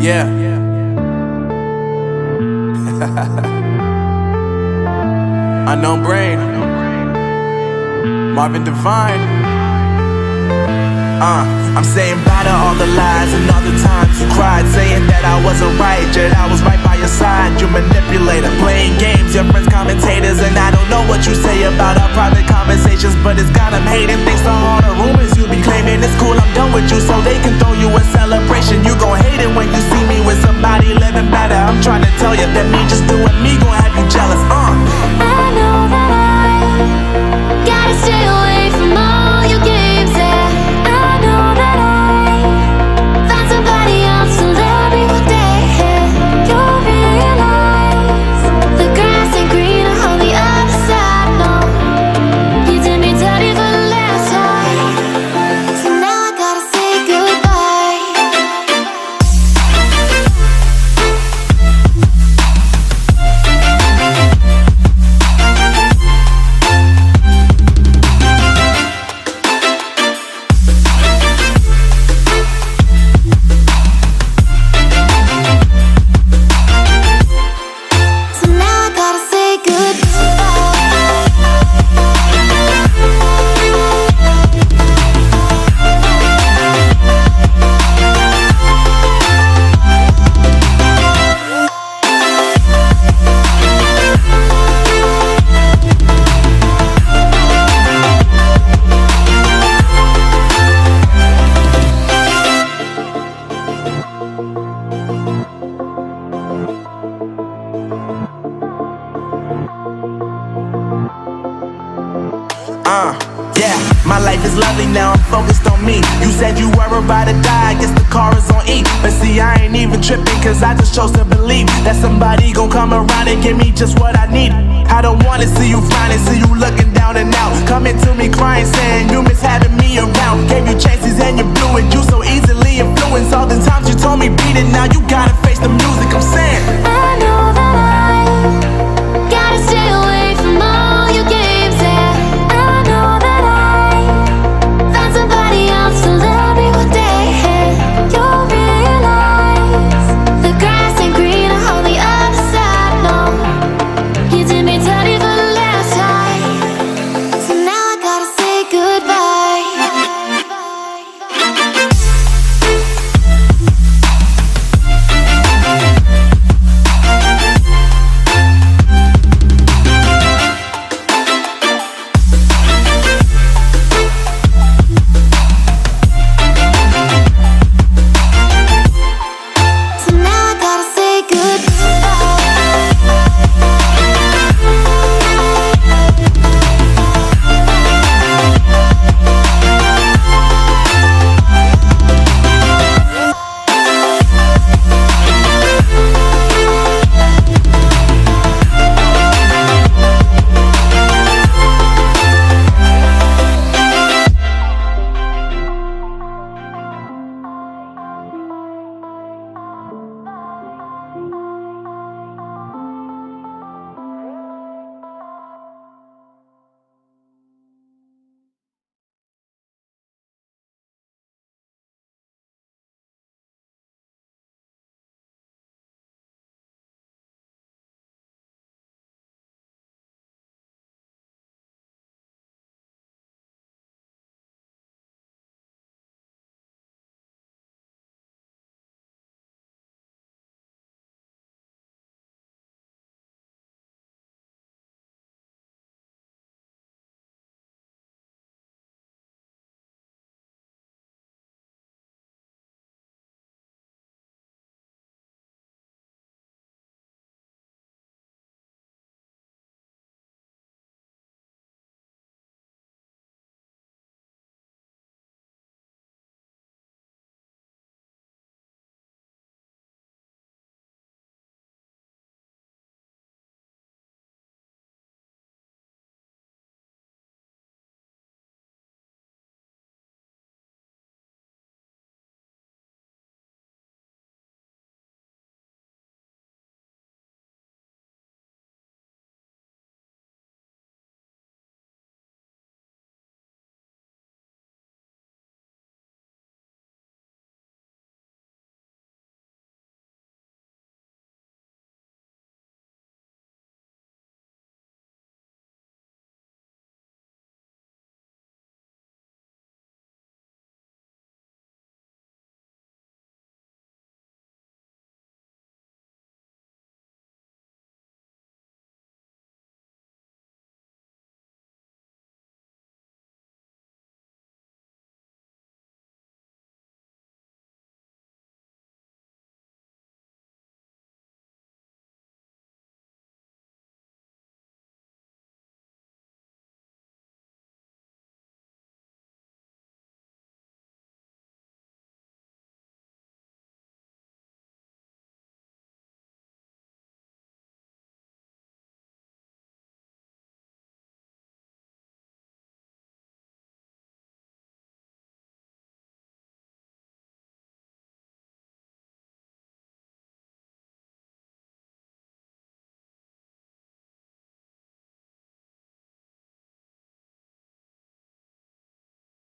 Yeah. Unknown Brain, Marvin Devine. I'm saying bye to all the lies and all the times you cried, saying that I wasn't right, yet I was right by your side. You manipulator, playing games, your friends commentators, and I don't know what you say about our private conversations, but it's got them hating. Thanks to all the rumors you be claiming. It's cool, I'm done with you, so they can throw you a celebration. You gon' hate it when you see me with somebody living better. I'm trying to tell you that me just doing me gon' have you jealous. I know that I gotta stay away from all your games, yeah. I know that I found somebody else to love me one day, yeah. You'll realize the grass ain't greener on the other side, no. You did me dirty for the last time, so now I gotta say goodbye. So now I gotta say Yeah, my life is lovely now, I'm focused on me. You said you were about to die, I guess the car is on E. But see, I ain't even tripping, cause I just chose to believe that somebody gon' come around and give me just what I need. I don't wanna see you flying, see you looking down and out, coming to me crying, saying you miss having me around. Gave you chances and you blew it, you so easily influenced. All the times you told me beat it, now you gotta face the music. I'm saying I know that I gotta stay away from all your games, yeah. I know that I found somebody else to love me one day, yeah. You'll realize the grass ain't greener on the other side, no. You did me dirty